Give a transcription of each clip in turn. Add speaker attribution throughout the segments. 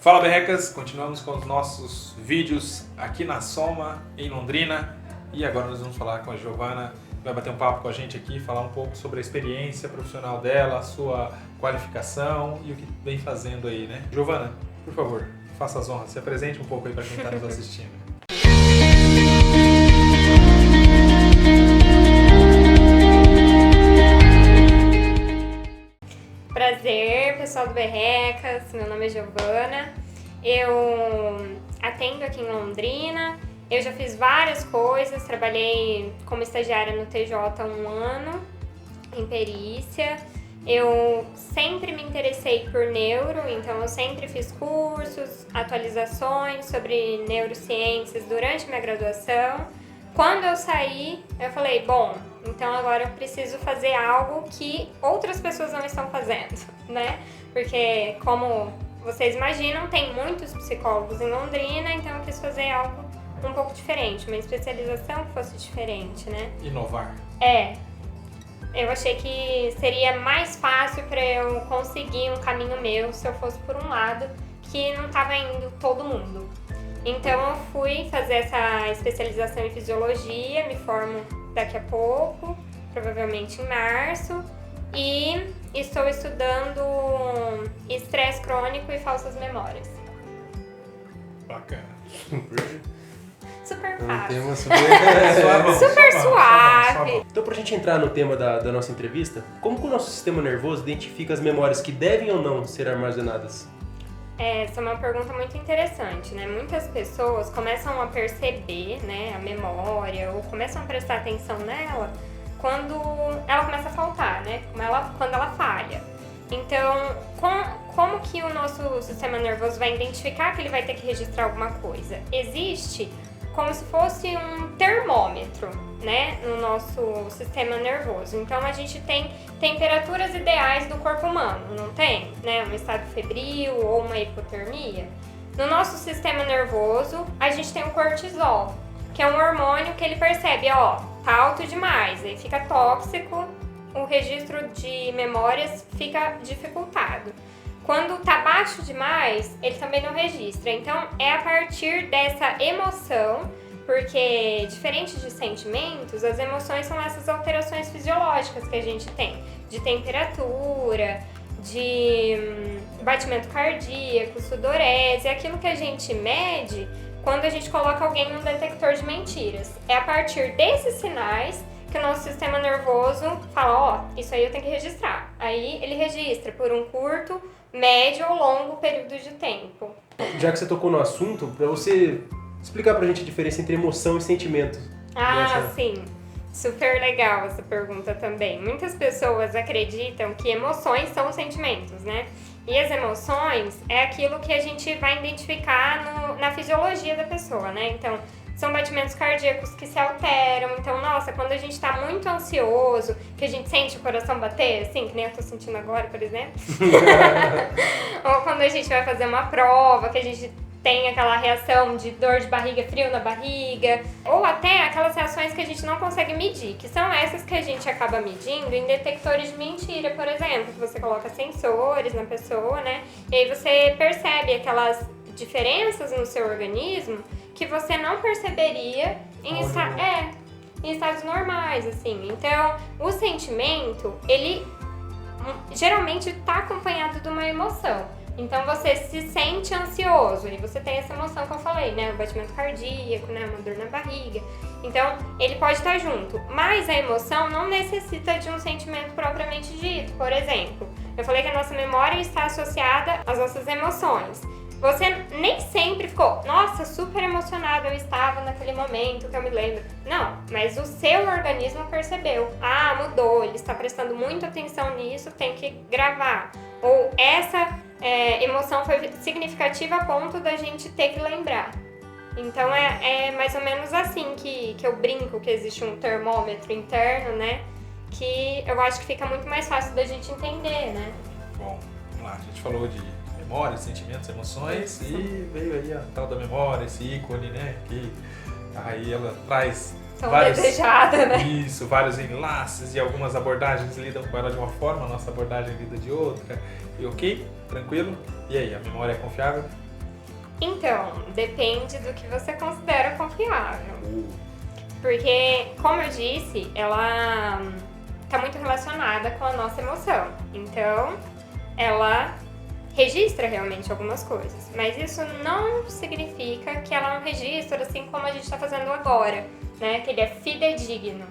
Speaker 1: Fala Berrecas, continuamos com os nossos vídeos aqui na Soma, em Londrina. E agora nós vamos falar com a Giovana, que vai bater um papo com a gente aqui, falar um pouco sobre a experiência profissional dela, a sua qualificação e o que vem fazendo aí, né? Giovana, por favor, faça as honras, se apresente um pouco aí para quem está nos assistindo.
Speaker 2: Prazer, pessoal do Berrecas, meu nome é Giovana, eu atendo aqui em Londrina, eu já fiz várias coisas, trabalhei como estagiária no TJ há 1 ano, em perícia, eu sempre me interessei por neuro, então eu sempre fiz cursos, atualizações sobre neurociências durante minha graduação. Quando eu saí, eu falei, bom, então agora eu preciso fazer algo que outras pessoas não estão fazendo, né? Porque, como vocês imaginam, tem muitos psicólogos em Londrina, então eu quis fazer algo um pouco diferente, uma especialização que fosse diferente, né?
Speaker 1: Inovar.
Speaker 2: Eu achei que seria mais fácil para eu conseguir um caminho meu se eu fosse por um lado que não estava indo todo mundo. Então eu fui fazer essa especialização em fisiologia, me formo daqui a pouco, provavelmente em março, e estou estudando estresse crônico e falsas memórias.
Speaker 1: Bacana.
Speaker 2: Super
Speaker 3: Um
Speaker 2: fácil.
Speaker 3: tema super...
Speaker 2: Super suave.
Speaker 3: Então, pra gente entrar no tema da nossa entrevista, como que o nosso sistema nervoso identifica as memórias que devem ou não ser armazenadas?
Speaker 2: Essa é uma pergunta muito interessante, né? Muitas pessoas começam a perceber, né, a memória, ou começam a prestar atenção nela quando ela começa a faltar, né? Quando ela falha. Então, como que o nosso sistema nervoso vai identificar que ele vai ter que registrar alguma coisa? Existe como se fosse um termômetro, né, no nosso sistema nervoso. Então a gente tem temperaturas ideais do corpo humano, não tem? Né? Um estado febril ou uma hipotermia. No nosso sistema nervoso, a gente tem o cortisol, que é um hormônio que ele percebe, ó, tá alto demais, aí fica tóxico, o registro de memórias fica dificultado. Quando tá baixo demais, ele também não registra. Então, é a partir dessa emoção, porque diferente de sentimentos, as emoções são essas alterações fisiológicas que a gente tem, de temperatura, de batimento cardíaco, sudorese, aquilo que a gente mede quando a gente coloca alguém no detector de mentiras. É a partir desses sinais que o nosso sistema nervoso fala, ó, isso aí eu tenho que registrar. Aí ele registra por um curto, médio ou longo período de tempo.
Speaker 3: Já que você tocou no assunto, para você explicar pra gente a diferença entre emoção e sentimento.
Speaker 2: Sim. Super legal essa pergunta também. Muitas pessoas acreditam que emoções são sentimentos, né? E as emoções é aquilo que a gente vai identificar na fisiologia da pessoa, né? Então, são batimentos cardíacos que se alteram. Então, nossa, quando a gente tá muito ansioso, que a gente sente o coração bater, assim, que nem eu tô sentindo agora, por exemplo. Ou quando a gente vai fazer uma prova, que a gente tem aquela reação de dor de barriga, frio na barriga. Ou até aquelas reações que a gente não consegue medir, que são essas que a gente acaba medindo em detectores de mentira, por exemplo. Que você coloca sensores na pessoa, né? E aí você percebe aquelas diferenças no seu organismo que você não perceberia em estados normais, assim. Então, o sentimento, ele geralmente está acompanhado de uma emoção. Então, você se sente ansioso e você tem essa emoção que eu falei, né? O batimento cardíaco, né? Uma dor na barriga. Então, ele pode estar junto. Mas a emoção não necessita de um sentimento propriamente dito. Por exemplo, eu falei que a nossa memória está associada às nossas emoções. Você nem sempre ficou, nossa, super emocionado eu estava naquele momento que eu me lembro. Não, mas o seu organismo percebeu. Ah, mudou, ele está prestando muita atenção nisso, tem que gravar. Ou essa emoção foi significativa a ponto da gente ter que lembrar. Então é mais ou menos assim que eu brinco, que existe um termômetro interno, né? Que eu acho que fica muito mais fácil da gente entender, né?
Speaker 1: Bom, vamos lá, a gente falou de memórias, sentimentos, emoções e veio aí a tal da memória, esse ícone, né? Que aí ela traz
Speaker 2: desejada, né?
Speaker 1: Isso, vários enlaces e algumas abordagens lidam com ela de uma forma, a nossa abordagem lida de outra. E ok? Tranquilo? E aí, a memória é confiável?
Speaker 2: Então, depende do que você considera confiável. Porque, como eu disse, ela está muito relacionada com a nossa emoção. Então, ela registra realmente algumas coisas. Mas isso não significa que ela é um registro assim como a gente está fazendo agora, né? Que ele é fidedigno,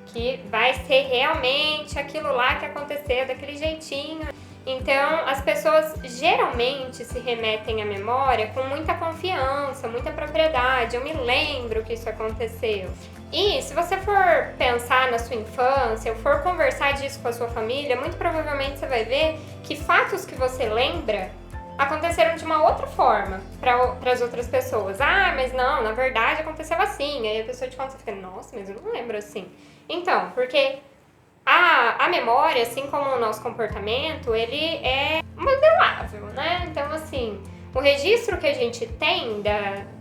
Speaker 2: que vai ser realmente aquilo lá que aconteceu, daquele jeitinho. Então, as pessoas geralmente se remetem à memória com muita confiança, muita propriedade. Eu me lembro que isso aconteceu. E se você for pensar na sua infância, ou for conversar disso com a sua família, muito provavelmente você vai ver que fatos que você lembra aconteceram de uma outra forma para as outras pessoas. Ah, mas não, na verdade aconteceu assim. Aí a pessoa te conta e fica, nossa, mas eu não lembro assim. Então, porque a memória, assim como o nosso comportamento, ele é modelável, né? Então, assim, o registro que a gente tem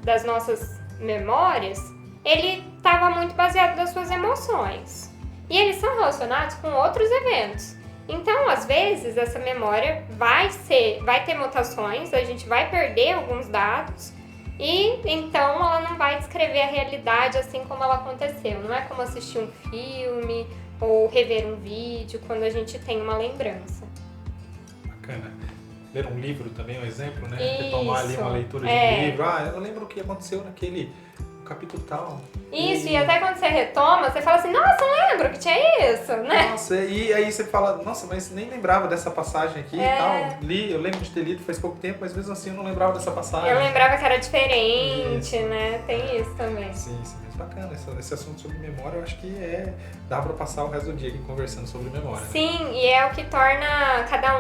Speaker 2: das nossas memórias, ele estava muito baseado nas suas emoções. E eles são relacionados com outros eventos. Então, às vezes, essa memória vai ter mutações, a gente vai perder alguns dados, e então ela não vai descrever a realidade assim como ela aconteceu. Não é como assistir um filme ou rever um vídeo quando a gente tem uma lembrança.
Speaker 1: Bacana. Ler um livro também é um exemplo, né?
Speaker 2: Isso.
Speaker 1: Retomar ali uma leitura de um livro. Ah, eu lembro o que aconteceu naquele capítulo tal.
Speaker 2: Isso, e até quando você retoma, você fala assim, nossa, não lembro que tinha isso, né?
Speaker 1: Nossa, e aí você fala, nossa, mas nem lembrava dessa passagem aqui e tal. Eu lembro de ter lido faz pouco tempo, mas mesmo assim eu não lembrava dessa passagem.
Speaker 2: Eu lembrava que era diferente,
Speaker 1: Isso.
Speaker 2: né? Tem isso também.
Speaker 1: Sim, mas bacana. Esse assunto sobre memória, eu acho que dá pra passar o resto do dia aqui conversando sobre memória.
Speaker 2: Sim, né? E é o que torna cada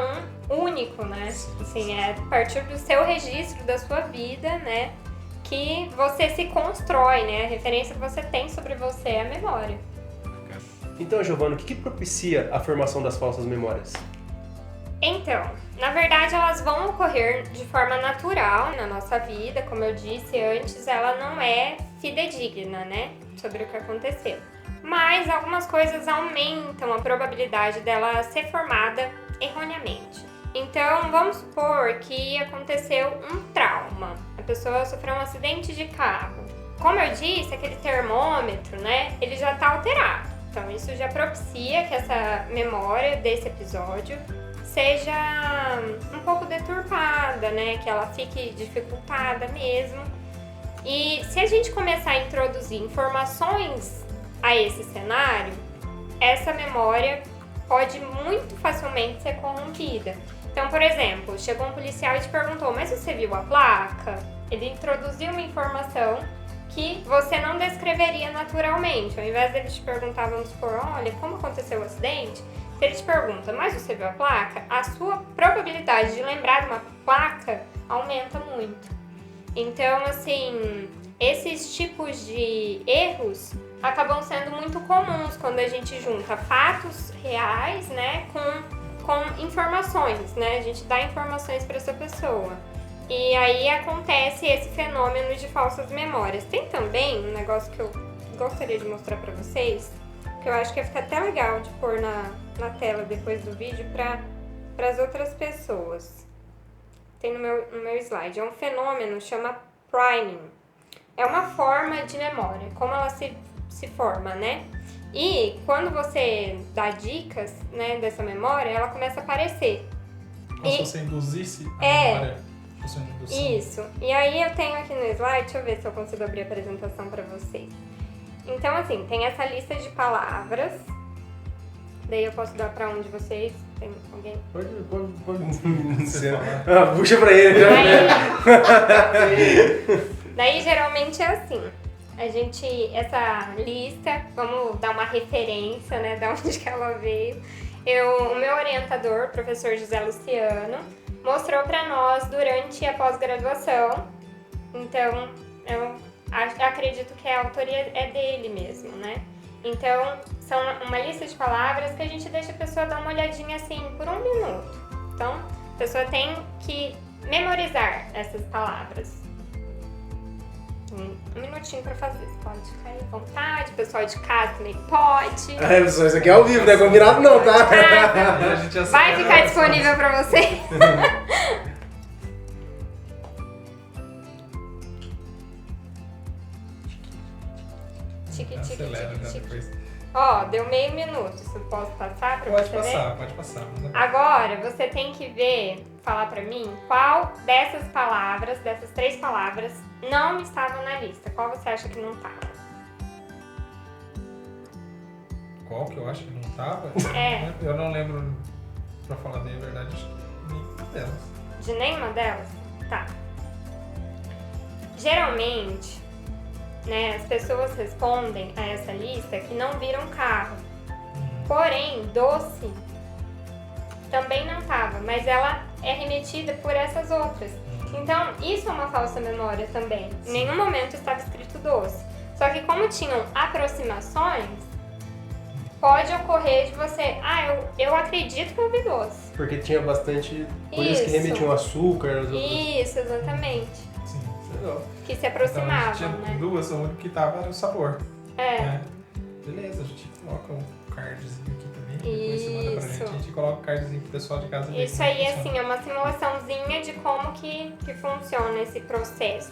Speaker 2: um único, né? Sim, é a partir do seu registro da sua vida, né? Que você se constrói, né? A referência que você tem sobre você é a memória.
Speaker 3: Então, Giovana, o que propicia a formação das falsas memórias?
Speaker 2: Então, na verdade, elas vão ocorrer de forma natural na nossa vida. Como eu disse antes, ela não é fidedigna, né? Sobre o que aconteceu. Mas algumas coisas aumentam a probabilidade dela ser formada erroneamente. Então, vamos supor que aconteceu um trauma. A pessoa sofreu um acidente de carro. Como eu disse, aquele termômetro, né, ele já está alterado. Então, isso já propicia que essa memória desse episódio seja um pouco deturpada, né, que ela fique dificultada mesmo. E se a gente começar a introduzir informações a esse cenário, essa memória pode muito facilmente ser corrompida. Então, por exemplo, chegou um policial e te perguntou, mas você viu a placa? Ele introduziu uma informação que você não descreveria naturalmente. Ao invés dele te perguntar, vamos supor, olha, como aconteceu o acidente? Se ele te pergunta, mas você viu a placa? A sua probabilidade de lembrar de uma placa aumenta muito. Então, assim, esses tipos de erros acabam sendo muito comuns quando a gente junta fatos reais, né, com informações, né? A gente dá informações para essa pessoa. E aí acontece esse fenômeno de falsas memórias. Tem também um negócio que eu gostaria de mostrar para vocês, que eu acho que ia ficar até legal de pôr na tela depois do vídeo para as outras pessoas. Tem no meu slide. É um fenômeno, chama priming. É uma forma de memória, como ela se forma, né? E quando você dá dicas, né, dessa memória, ela começa a aparecer.
Speaker 1: Como se você induzisse a memória.
Speaker 2: Isso. E aí eu tenho aqui no slide, deixa eu ver se eu consigo abrir a apresentação para vocês. Então, assim, tem essa lista de palavras. Daí eu posso dar para um de vocês. Tem alguém?
Speaker 3: Pode. Puxa pra ele.
Speaker 2: Daí geralmente é assim. Essa lista, vamos dar uma referência, né, de onde que ela veio. O meu orientador, professor José Luciano, mostrou para nós durante a pós-graduação. Então, eu acredito que a autoria é dele mesmo, né? Então, são uma lista de palavras que a gente deixa a pessoa dar uma olhadinha assim por 1 minuto. Então, a pessoa tem que memorizar essas palavras. Um minutinho pra fazer. Você pode ficar aí à vontade, o pessoal de casa também pode.
Speaker 3: Pessoal, isso aqui é ao vivo, não é combinado não, tá?
Speaker 2: Vai ficar disponível pra você. tique,
Speaker 1: Acelera,
Speaker 2: tique,
Speaker 1: né,
Speaker 2: tique.
Speaker 1: depois.
Speaker 2: Ó, deu meio minuto. Isso posso passar pra
Speaker 1: Pode
Speaker 2: você ver?
Speaker 1: passar, pode passar.
Speaker 2: Agora, você tem que falar pra mim, qual dessas palavras, dessas 3 palavras, não estavam na lista. Qual você acha que não tava?
Speaker 1: Qual que eu acho que não tava?
Speaker 2: É.
Speaker 1: Eu não lembro, pra falar bem a verdade, acho que nenhuma delas.
Speaker 2: De nenhuma delas? Tá. Geralmente, né, as pessoas respondem a essa lista que não viram carro. Porém, doce também não estava, mas ela é remetida por essas outras. Então, isso é uma falsa memória também. Em nenhum momento estava escrito doce. Só que como tinham aproximações, pode ocorrer de você, eu acredito que eu vi doce.
Speaker 3: Porque tinha bastante... Por isso que remetiam açúcar. Os outros...
Speaker 2: Isso, exatamente.
Speaker 1: Sim, legal.
Speaker 2: Que se
Speaker 1: Então, a
Speaker 2: aproximavam,
Speaker 1: gente tinha
Speaker 2: né?
Speaker 1: 2, o único que tava era o sabor.
Speaker 2: É.
Speaker 1: Né? Beleza, a gente coloca um cardzinho aqui também. Depois você manda pra gente, a gente coloca o cardzinho pro pessoal de casa ver
Speaker 2: Isso
Speaker 1: como
Speaker 2: aí,
Speaker 1: funciona.
Speaker 2: assim, é uma simulaçãozinha de como que funciona esse processo.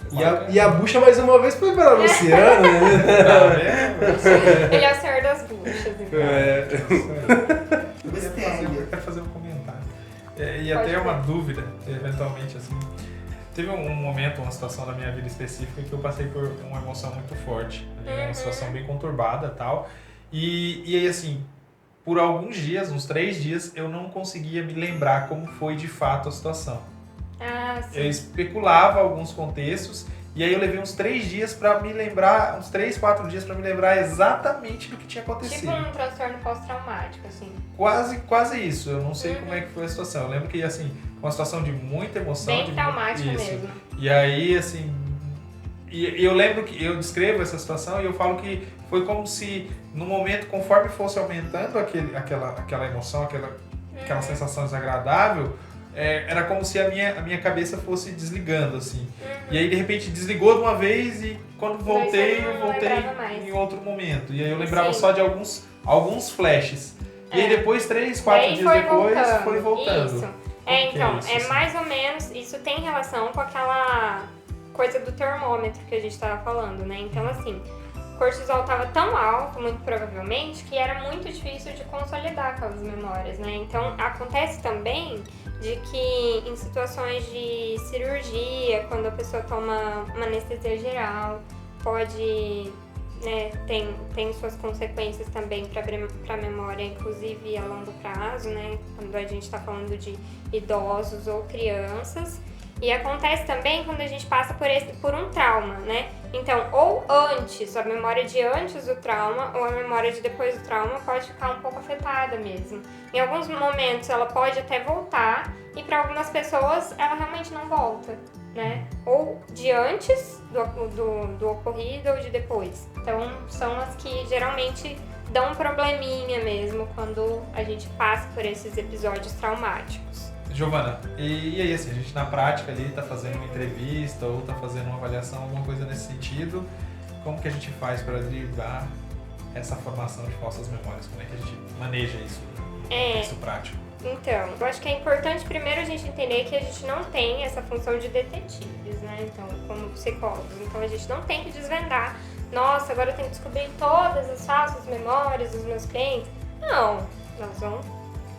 Speaker 3: E a bucha, mais uma vez, foi para a Luciana, né?
Speaker 1: Tá vendo?
Speaker 2: Ele é o senhor das buchas, então.
Speaker 3: É.
Speaker 1: Eu quero fazer um comentário. E
Speaker 2: Pode
Speaker 1: até uma
Speaker 2: ver.
Speaker 1: dúvida, eventualmente, assim. Teve um momento, uma situação da minha vida específica que eu passei por uma emoção muito forte. Uma situação bem conturbada e tal. E aí, assim, por alguns dias, uns 3 dias, eu não conseguia me lembrar como foi de fato a situação.
Speaker 2: Ah, sim.
Speaker 1: Eu especulava alguns contextos e aí eu levei uns 3 dias pra me lembrar, uns 3, 4 dias pra me lembrar exatamente do que tinha acontecido.
Speaker 2: Tipo um transtorno pós-traumático, assim.
Speaker 1: Quase isso. Eu não sei como é que foi a situação. Eu lembro que, assim, uma situação de muita emoção.
Speaker 2: Bem traumática
Speaker 1: isso.
Speaker 2: mesmo.
Speaker 1: E aí, assim... E eu lembro que eu descrevo essa situação e eu falo que foi como se, no momento, conforme fosse aumentando aquela emoção, aquela sensação desagradável, era como se a minha cabeça fosse desligando, assim. E aí, de repente, desligou de uma vez e quando voltei,
Speaker 2: você não
Speaker 1: eu voltei
Speaker 2: lembrava mais.
Speaker 1: em outro momento. E aí eu lembrava
Speaker 2: Sim.
Speaker 1: só de alguns flashes. E aí depois, 3, 4
Speaker 2: Daí
Speaker 1: dias depois, foi voltando.
Speaker 2: Isso.
Speaker 1: que
Speaker 2: Então,
Speaker 1: é isso,
Speaker 2: é
Speaker 1: assim?
Speaker 2: mais ou menos, isso tem relação com aquela coisa do termômetro que a gente estava falando, né? Então, assim, o cortisol estava tão alto, muito provavelmente, que era muito difícil de consolidar aquelas memórias, né? Então, acontece também de que em situações de cirurgia, quando a pessoa toma uma anestesia geral, pode... né, tem suas consequências também para a memória, inclusive a longo prazo, né, quando a gente está falando de idosos ou crianças. E acontece também quando a gente passa por um trauma, né? Então, ou antes, a memória de antes do trauma, ou a memória de depois do trauma pode ficar um pouco afetada mesmo. Em alguns momentos ela pode até voltar, e para algumas pessoas ela realmente não volta, né? Ou de antes do ocorrido ou de depois. Então, são as que geralmente dão um probleminha mesmo quando a gente passa por esses episódios traumáticos.
Speaker 1: Giovana, e aí, assim, a gente na prática ali tá fazendo uma entrevista ou tá fazendo uma avaliação, alguma coisa nesse sentido, como que a gente faz para driblar essa formação de falsas memórias? Como é que a gente maneja isso, isso prático?
Speaker 2: Então, eu acho que é importante primeiro a gente entender que a gente não tem essa função de detetives, né? Então, como psicólogos. Então, a gente não tem que desvendar. Nossa, agora eu tenho que descobrir todas as falsas memórias dos meus clientes. Não, elas vão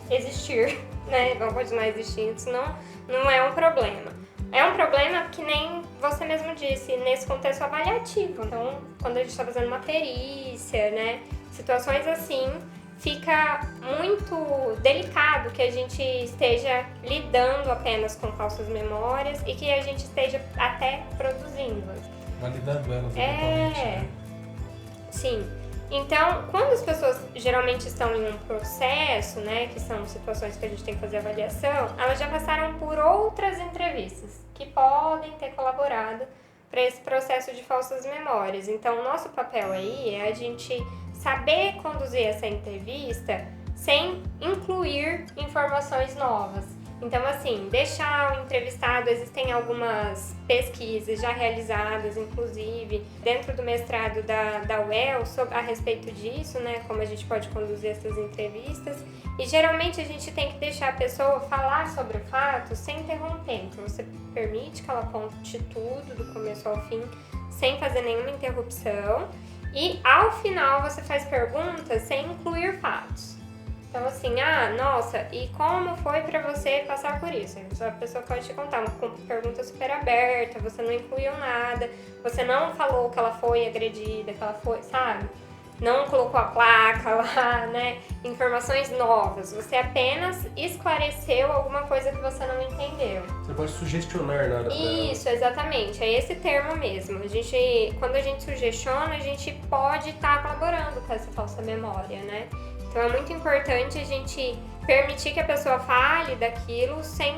Speaker 2: existir, né? Vão continuar existindo, isso não é um problema. É um problema que nem você mesmo disse, nesse contexto avaliativo. Então, quando a gente está fazendo uma perícia, né? Situações assim, fica muito delicado que a gente esteja lidando apenas com falsas memórias e que a gente esteja até produzindo-as.
Speaker 1: Validando elas eventualmente, né?
Speaker 2: Sim. Então, quando as pessoas geralmente estão em um processo, né, que são situações que a gente tem que fazer avaliação, elas já passaram por outras entrevistas que podem ter colaborado para esse processo de falsas memórias. Então, o nosso papel aí é a gente saber conduzir essa entrevista sem incluir informações novas. Então, assim, deixar o entrevistado, existem algumas pesquisas já realizadas, inclusive, dentro do mestrado da UEL, a respeito disso, né, como a gente pode conduzir essas entrevistas. E, geralmente, a gente tem que deixar a pessoa falar sobre o fato sem interromper. Então, você permite que ela conte tudo, do começo ao fim, sem fazer nenhuma interrupção. E ao final você faz perguntas sem incluir fatos. Então assim, nossa, e como foi pra você passar por isso? A pessoa pode te contar uma pergunta super aberta, você não incluiu nada, você não falou que ela foi agredida, que ela foi, sabe? Não colocou a placa lá, né? Informações novas. Você apenas esclareceu alguma coisa que você não entendeu.
Speaker 3: Você pode sugestionar nada pra ela.
Speaker 2: Isso, exatamente. É esse termo mesmo. Quando a gente sugestiona, a gente pode estar colaborando com essa falsa memória, né? Então é muito importante a gente permitir que a pessoa fale daquilo sem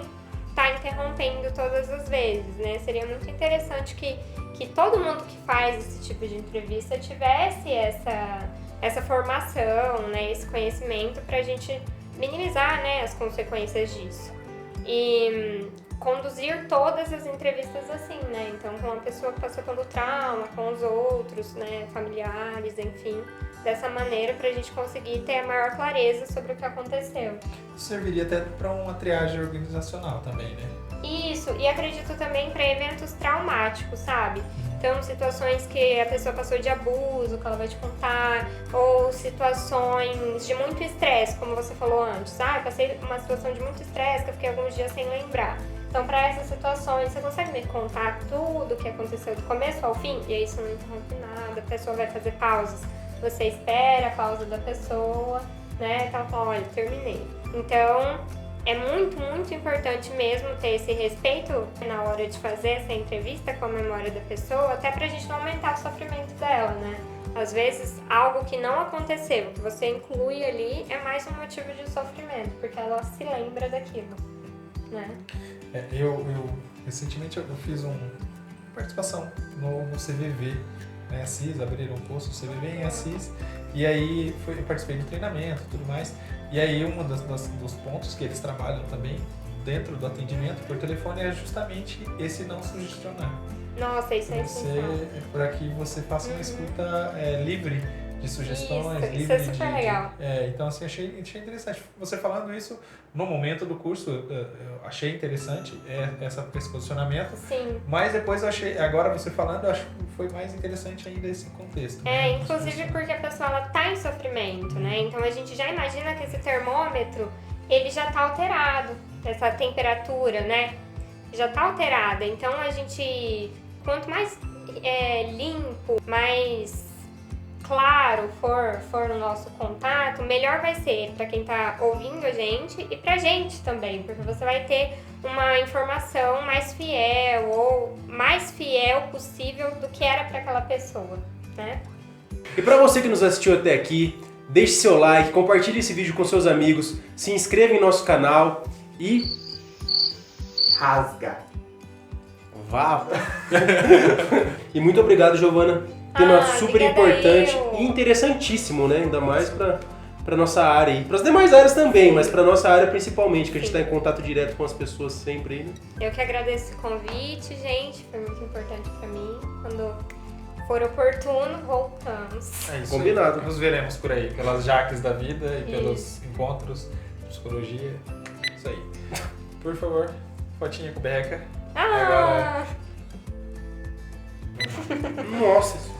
Speaker 2: estar interrompendo todas as vezes, né? Seria muito interessante que todo mundo que faz esse tipo de entrevista tivesse essa formação, né? Esse conhecimento para a gente minimizar, né, as consequências disso. E conduzir todas as entrevistas assim, né? Então, com uma pessoa que passou pelo trauma, com os outros, né, familiares, enfim, dessa maneira para a gente conseguir ter a maior clareza sobre o que aconteceu.
Speaker 1: Serviria até para uma triagem organizacional também, né?
Speaker 2: Isso, e acredito também para eventos traumáticos, sabe? Então, situações que a pessoa passou de abuso, que ela vai te contar, ou situações de muito estresse, como você falou antes. Passei uma situação de muito estresse que eu fiquei alguns dias sem lembrar. Então, para essas situações, você consegue me contar tudo o que aconteceu do começo ao fim? E aí isso não interrompe nada, a pessoa vai fazer pausas. Você espera a pausa da pessoa, né? Então, ela fala, olha, terminei. Então, é muito, muito importante mesmo ter esse respeito na hora de fazer essa entrevista com a memória da pessoa, até pra gente não aumentar o sofrimento dela, né? Às vezes, algo que não aconteceu, que você inclui ali, é mais um motivo de sofrimento, porque ela se lembra daquilo, né?
Speaker 1: Recentemente eu fiz uma participação no CVV, né, Assis, abriram um posto do CVV em Assis, e aí eu participei do treinamento e tudo mais, e aí um dos pontos que eles trabalham também dentro do atendimento por telefone é justamente esse não sugestionar.
Speaker 2: Nossa, isso é essencial.
Speaker 1: Para que você faça uma escuta livre de sugestões, livre
Speaker 2: isso é super legal.
Speaker 1: Então, assim, achei interessante. Você falando isso no momento do curso, eu achei interessante esse posicionamento.
Speaker 2: Sim.
Speaker 1: Mas depois eu achei, agora você falando, eu acho que foi mais interessante ainda esse contexto. Né?
Speaker 2: Inclusive porque a pessoa ela tá em sofrimento, né? Então a gente já imagina que esse termômetro, ele já tá alterado, essa temperatura, né? Já tá alterada. Então a gente, quanto mais limpo, mais claro for no nosso contato, melhor vai ser para quem tá ouvindo a gente e pra gente também, porque você vai ter uma informação mais fiel ou mais fiel possível do que era para aquela pessoa, né?
Speaker 3: E para você que nos assistiu até aqui, deixe seu like, compartilhe esse vídeo com seus amigos, se inscreva em nosso canal e rasga. Vá! E muito obrigado, Giovana. Tema super importante e interessantíssimo, né? Ainda mais para nossa área e para as demais áreas também, mas para nossa área principalmente, que a gente está em contato direto com as pessoas sempre. Né?
Speaker 2: Eu que agradeço o convite, gente. Foi muito importante para mim. Quando for oportuno, voltamos.
Speaker 1: É isso.
Speaker 3: Combinado.
Speaker 1: Nos veremos por aí, pelas jaques da vida e pelos encontros de psicologia. Isso aí. Por favor, fotinha com beca.
Speaker 2: Ah!
Speaker 3: Nossa!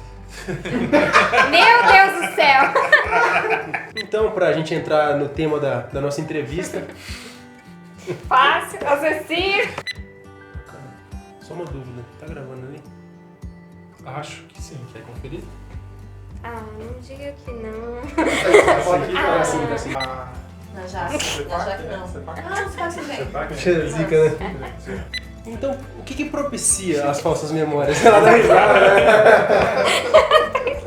Speaker 2: Meu Deus do céu!
Speaker 3: Então, pra gente entrar no tema da nossa entrevista...
Speaker 2: Fácil, acessível.
Speaker 3: Só uma dúvida, tá gravando ali?
Speaker 1: Acho que sim. Quer conferir?
Speaker 2: Não diga que não.
Speaker 3: Tá assim.
Speaker 4: Na Jaque não.
Speaker 1: Você paga?
Speaker 4: Não fica assim bem.
Speaker 3: Cheia zica, né? Então, o que propicia as falsas memórias? Ela dá risada, né?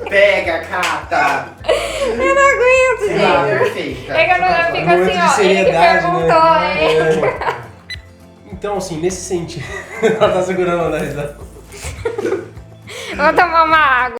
Speaker 5: Pega, Cata!
Speaker 2: Eu não aguento, gente.
Speaker 5: Perfeita.
Speaker 2: É que eu fico
Speaker 3: Momento
Speaker 2: assim,
Speaker 3: de
Speaker 2: ó. Ele que
Speaker 3: seriedade,
Speaker 2: perguntou,
Speaker 3: né?
Speaker 2: hein?
Speaker 3: Então, assim, nesse sentido... Ela tá segurando a risada.
Speaker 2: Vou tomar uma água.